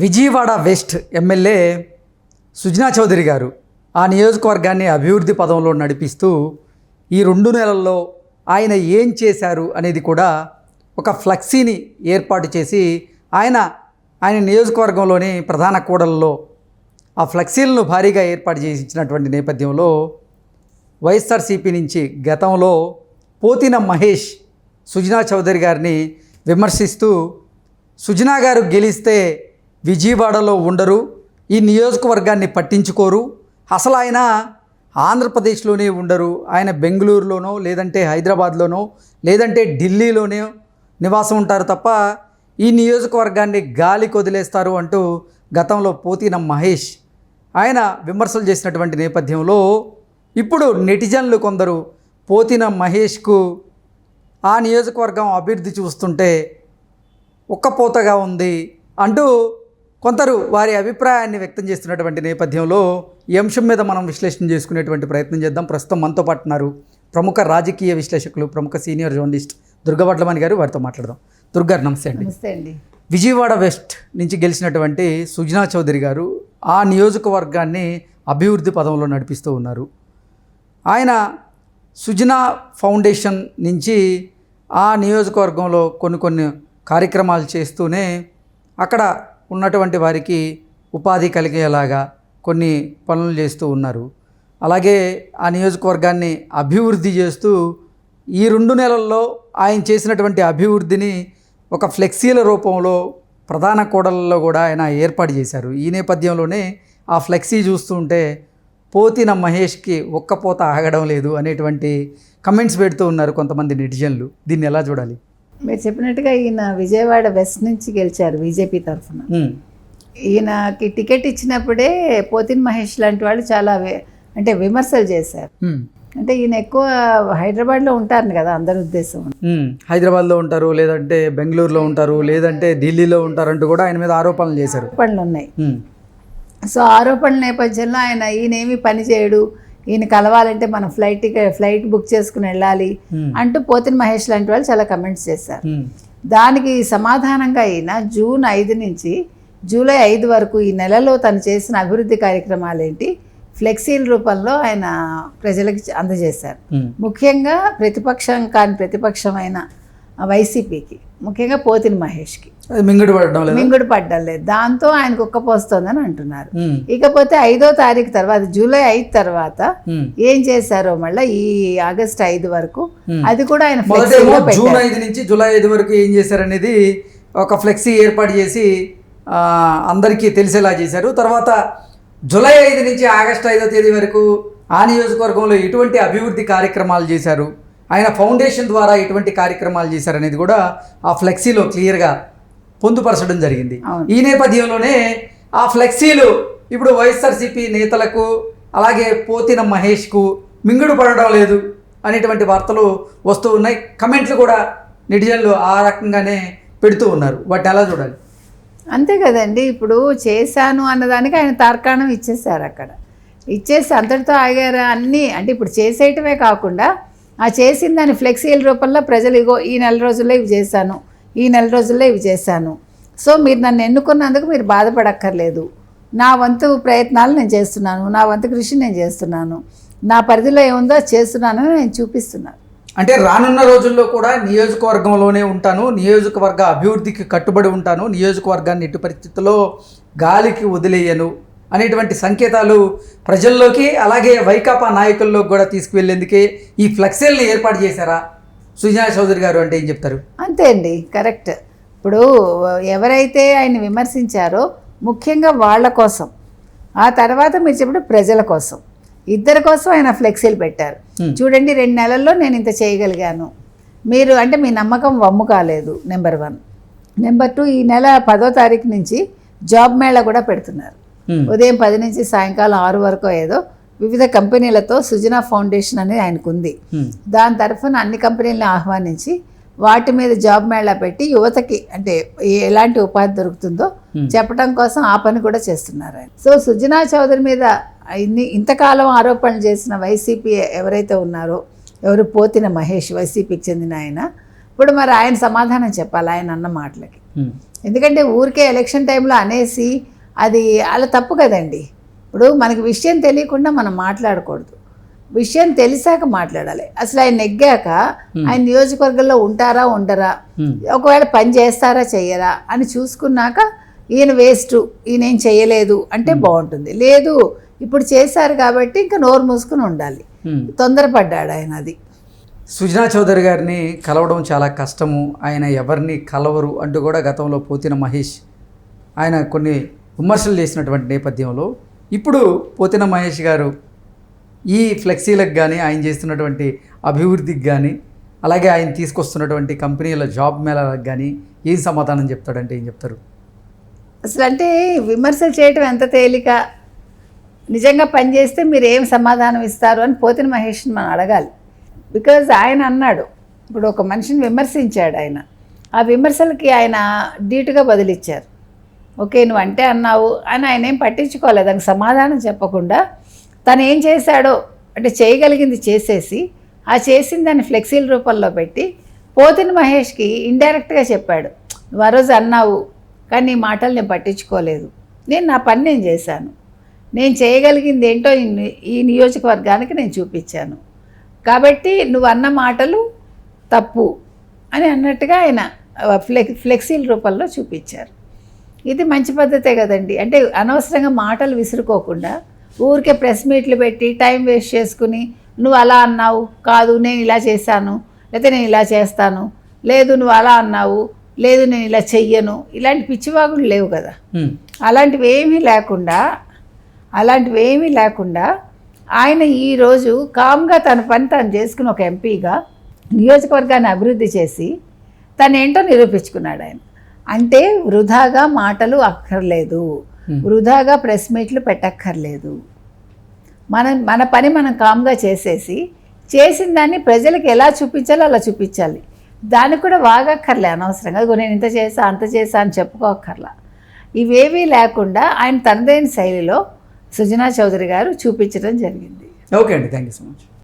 Vijayawada west MLA Sujana Chowdary గారు ఆ నియోజకవర్గాన్ని అభివృద్ధి పదంలో నడిపిస్తూ ఈ 2 నెలల్లో ఆయన ఏం చేశారు అనేది కూడా ఒక ఫ్లెక్సీని ఏర్పాటు చేసి ఆయన నియోజకవర్గంలోని ప్రధాన కూడలలో ఆ ఫ్లెక్సీలను భారీగా ఏర్పాటు చేసి ఇచ్చినటువంటి నేపథ్యంలో వైఎస్ఆర్సీపీ నుంచి గతంలో పోతిన మహేష్ సుజనా చౌదరి గారిని విమర్శిస్తూ సుజనా గారు గెలిస్తే విజయవాడలో ఉండరు, ఈ నియోజకవర్గాన్ని పట్టించుకోరు, అసలు ఆయన ఆంధ్రప్రదేశ్లోనే ఉండరు, ఆయన బెంగళూరులోనో లేదంటే హైదరాబాద్లోనో లేదంటే ఢిల్లీలోనే నివాసం ఉంటారు తప్ప ఈ నియోజకవర్గాన్ని గాలికి వదిలేస్తారు అంటూ గతంలో పోతిన మహేష్ ఆయన విమర్శలు చేసినటువంటి నేపథ్యంలో ఇప్పుడు నెటిజన్లు కొందరు పోతిన మహేష్కు ఆ నియోజకవర్గం అభివృద్ధి చూస్తుంటే ఉక్కపోతగా ఉంది అంటూ కొందరు వారి అభిప్రాయాన్ని వ్యక్తం చేస్తున్నటువంటి నేపథ్యంలో ఈ అంశం మీద మనం విశ్లేషణ చేసుకునేటువంటి ప్రయత్నం చేద్దాం. ప్రస్తుతం మనతో పాటు ఉన్నారు ప్రముఖ రాజకీయ విశ్లేషకులు, ప్రముఖ సీనియర్ జర్నలిస్ట్ దుర్గా వడ్లమణి గారు. వారితో మాట్లాడదాం. దుర్గా నమస్తే అండి. నమస్తే అండి. విజయవాడ వెస్ట్ నుంచి గెలిచినటువంటి సుజనా చౌదరి గారు ఆ నియోజకవర్గాన్ని అభివృద్ధి పదంలో నడిపిస్తూ ఉన్నారు. ఆయన సుజనా ఫౌండేషన్ నుంచి ఆ నియోజకవర్గంలో కొన్ని కార్యక్రమాలు చేస్తూనే అక్కడ ఉన్నటువంటి వారికి ఉపాధి కలిగేలాగా కొన్ని పనులు చేస్తూ ఉన్నారు. అలాగే ఆ నియోజకవర్గాన్ని అభివృద్ధి చేస్తూ ఈ 2 నెలల్లో ఆయన చేసినటువంటి అభివృద్ధిని ఒక ఫ్లెక్సీల రూపంలో ప్రధాన కూడలలో కూడా ఆయన ఏర్పాటు చేశారు. ఈ నేపథ్యంలోనే ఆ ఫ్లెక్సీ చూస్తుంటే పోతిన మహేష్కి ఒక్కపోత ఆగడం లేదు అనేటువంటి కమెంట్స్ పెడుతూ ఉన్నారు కొంతమంది నెటిజన్లు. దీన్ని ఎలా చూడాలి? మీరు చెప్పినట్టుగా ఈయన విజయవాడ వెస్ట్ నుంచి గెలిచారు బీజేపీ తరఫున. ఈయనకి టికెట్ ఇచ్చినప్పుడే పోతిన్ మహేష్ లాంటి వాళ్ళు చాలా అంటే విమర్శలు చేశారు. అంటే ఈయన ఎక్కువ హైదరాబాద్లో ఉంటారు కదా, అందరి ఉద్దేశం హైదరాబాద్లో ఉంటారు, లేదంటే బెంగళూరులో ఉంటారు, లేదంటే ఢిల్లీలో ఉంటారంటూ కూడా ఆయన మీద ఆరోపణలు చేశారు. ఆరోపణలు ఉన్నాయి. సో ఆరోపణల నేపథ్యంలో ఈయనేమి పని చేయడు, ఈయన కలవాలంటే మనం ఫ్లైట్ బుక్ చేసుకుని వెళ్ళాలి అంటూ పోతిన్ మహేష్ లాంటి వాళ్ళు చాలా కమెంట్స్ చేశారు. దానికి సమాధానంగా ఈయన జూన్ 5 నుంచి జూలై 5 వరకు ఈ నెలలో తను చేసిన అభివృద్ధి కార్యక్రమాలు ఏంటి ఫ్లెక్సీల రూపంలో ఆయన ప్రజలకు అందజేశారు. ముఖ్యంగా ప్రతిపక్షమైన వైసీపీకి, ముఖ్యంగా పోతిన్ మహేష్కి మింగుడు పడ్డం లేదు. దాంతో ఆయనకు ఉక్కపోస్తోందని అంటున్నారు. ఇకపోతే 5వ తారీఖు తర్వాత జూలై 5 తర్వాత ఏం చేశారో మళ్ళీ ఈ ఆగస్టు 5 వరకు అది కూడా ఆయన జూన్ 5 నుంచి జూలై 5 వరకు ఏం చేశారనేది ఒక ఫ్లెక్సీ ఏర్పాటు చేసి అందరికీ తెలిసేలా చేశారు. తర్వాత జూలై 5 నుంచి ఆగస్టు 5వ తేదీ వరకు ఆ నియోజకవర్గంలో ఎటువంటి అభివృద్ధి కార్యక్రమాలు చేశారు, ఆయన ఫౌండేషన్ ద్వారా ఎటువంటి కార్యక్రమాలు చేశారనేది కూడా ఆ ఫ్లెక్సీలో క్లియర్గా పొందుపరచడం జరిగింది. ఈ నేపథ్యంలోనే ఆ ఫ్లెక్సీలు ఇప్పుడు వైఎస్ఆర్సీపీ నేతలకు అలాగే పోతిన మహేష్కు మింగుడు పడడం లేదు అనేటువంటి వార్తలు వస్తూ ఉన్నాయి. కమెంట్లు కూడా నెటిజన్లు ఆ రకంగానే పెడుతూ ఉన్నారు. వాటిని ఎలా చూడాలి? అంతే కదండి. ఇప్పుడు చేశాను అన్నదానికి ఆయన తార్కాణం ఇచ్చేసారు. అక్కడ ఇచ్చేసి అంతటితో ఆగారు అన్నీ. అంటే ఇప్పుడు చేసేయటమే కాకుండా ఆ చేసిన దాని ఫ్లెక్సీల రూపంలో ప్రజలు ఇగో ఈ నెల రోజుల్లో ఇవి చేశాను, ఈ నెల రోజుల్లో ఇవి చేశాను, సో మీరు నన్ను ఎన్నుకున్నందుకు మీరు బాధపడక్కర్లేదు, నా వంతు ప్రయత్నాలు నేను చేస్తున్నాను, నా వంతు కృషి నేను చేస్తున్నాను, నా పరిధిలో ఏముందో చేస్తున్నానని నేను చూపిస్తున్నాను. అంటే రానున్న రోజుల్లో కూడా నియోజకవర్గంలోనే ఉంటాను, నియోజకవర్గ అభివృద్ధికి కట్టుబడి ఉంటాను, నియోజకవర్గాన్ని ఎట్టి పరిస్థితుల్లో గాలికి వదిలేయను అనేటువంటి సంకేతాలు ప్రజల్లోకి అలాగే వైకాపా నాయకుల్లోకి కూడా తీసుకువెళ్ళేందుకే ఈ ఫ్లెక్సీలను ఏర్పాటు చేశారా సుజనా చౌదరి గారు? అంటే ఏం చెప్తారు? అంతే అండి, కరెక్ట్. ఇప్పుడు ఎవరైతే ఆయన విమర్శించారో ముఖ్యంగా వాళ్ళ కోసం, ఆ తర్వాత మీరు చెప్పిన ప్రజల కోసం, ఇద్దరి కోసం ఆయన ఫ్లెక్సీలు పెట్టారు. చూడండి 2 నెలల్లో నేను ఇంత చేయగలిగాను, మీరు అంటే మీ నమ్మకం వమ్ము కాలేదు, నెంబర్ 1. నెంబర్ 2, ఈ నెల 10వ తారీఖు నుంచి జాబ్ మేళా కూడా పెడుతున్నారు. ఉదయం 10 నుంచి సాయంకాలం 6 వరకు ఏదో వివిధ కంపెనీలతో సుజనా ఫౌండేషన్ అనేది ఆయనకు ఉంది. దాని తరఫున అన్ని కంపెనీలను ఆహ్వానించి వాటి మీద జాబ్ మేళా పెట్టి యువతకి అంటే ఎలాంటి ఉపాధి దొరుకుతుందో చెప్పడం కోసం ఆ పని కూడా చేస్తున్నారు ఆయన. సో సుజనా చౌదరి మీద ఇంతకాలం ఆరోపణలు చేసిన వైసీపీ ఎవరైతే ఉన్నారో, ఎవరు పోతిన మహేష్ వైసీపీకి చెందిన ఆయన, ఇప్పుడు మరి ఆయన సమాధానం చెప్పాలి ఆయన అన్న మాటలకి. ఎందుకంటే ఊరికే ఎలక్షన్ టైంలో అనేసి అది అలా తప్పు కదండి. ఇప్పుడు మనకి విషయం తెలియకుండా మనం మాట్లాడకూడదు, విషయం తెలిసాక మాట్లాడాలి. అసలు ఆయన నెగ్గాక ఆయన నియోజకవర్గంలో ఉంటారా ఉండరా, ఒకవేళ పని చేస్తారా చెయ్యరా అని చూసుకున్నాక ఈయన వేస్ట్, ఈయన ఏం చేయలేదు అంటే బాగుంటుంది. లేదు ఇప్పుడు చేశారు కాబట్టి ఇంకా నోరు మూసుకుని ఉండాలి. తొందరపడ్డాడు ఆయన. అది సుజనా చౌదరి గారిని కలవడం చాలా కష్టము, ఆయన ఎవరిని కలవరు అంటూ కూడా గతంలో పోతిన మహేష్ ఆయన కొన్ని విమర్శలు చేసినటువంటి నేపథ్యంలో ఇప్పుడు పోతిన మహేష్ గారు ఈ ఫ్లెక్సీలకు కానీ ఆయన చేస్తున్నటువంటి అభివృద్ధికి కానీ అలాగే ఆయన తీసుకొస్తున్నటువంటి కంపెనీల జాబ్ మేళాలకు కానీ ఏం సమాధానం చెప్తాడంటే ఏం చెప్తారు? అసలు అంటే విమర్శలు చేయటం ఎంత తేలిక, నిజంగా పనిచేస్తే మీరు ఏం సమాధానం ఇస్తారు అని పోతిన మహేష్ని మనం అడగాలి. బికాజ్ ఆయన అన్నాడు, ఇప్పుడు ఒక మనిషిని విమర్శించాడు ఆయన, ఆ విమర్శలకి ఆయన ధీటుగా బదిలిచ్చారు. ఓకే నువ్వు అంటే అన్నావు అని ఆయన ఏం పట్టించుకోలేదు, దానికి సమాధానం చెప్పకుండా తను ఏం చేశాడో అంటే చేయగలిగింది చేసేసి ఆ చేసిన దాన్ని ఫ్లెక్సీల రూపంలో పెట్టి పోతిన మహేష్కి ఇండైరెక్ట్గా చెప్పాడు, నువ్వు ఆ రోజు అన్నావు కానీ నీ మాటలు నేను పట్టించుకోలేదు, నేను నా పని నేను చేశాను, నేను చేయగలిగింది ఏంటో ఈ నియోజకవర్గానికి నేను చూపించాను, కాబట్టి నువ్వు అన్న మాటలు తప్పు అని అన్నట్టుగా ఆయన ఫ్లెక్సీల రూపంలో చూపించారు. ఇది మంచి పద్ధతే కదండి. అంటే అనవసరంగా మాటలు విసురుకోకుండా ఊరికే ప్రెస్ మీట్లు పెట్టి టైం వేస్ట్ చేసుకుని నువ్వు అలా అన్నావు, కాదు నేను ఇలా చేశాను, లేకపోతే నేను ఇలా చేస్తాను, లేదు నువ్వు అలా అన్నావు, లేదు నేను ఇలా చెయ్యను, ఇలాంటి పిచ్చివాగులు లేవు కదా. అలాంటివి ఏమీ లేకుండా ఆయన ఈరోజు కామ్గా తన పని తను చేసుకుని ఒక ఎంపీగా నియోజకవర్గాన్ని అభివృద్ధి చేసి తనేంటో నిరూపించుకున్నాడు ఆయన. అంటే వృధాగా మాటలు అక్కర్లేదు, వృధాగా ప్రెస్ మీట్లు పెట్టక్కర్లేదు. మన పని మనం కామ్గా చేసేసి చేసిన దాన్ని ప్రజలకు ఎలా చూపించాలో అలా చూపించాలి. దానికి కూడా వాగక్కర్లే అనవసరంగా, నేను ఇంత చేసా అంత చేసా అని చెప్పుకోక్కర్లా. ఇవేవీ లేకుండా ఆయన తనదైన శైలిలో సుజనా చౌదరి గారు చూపించడం జరిగింది. ఓకే అండి, థ్యాంక్ యూ సో మచ్.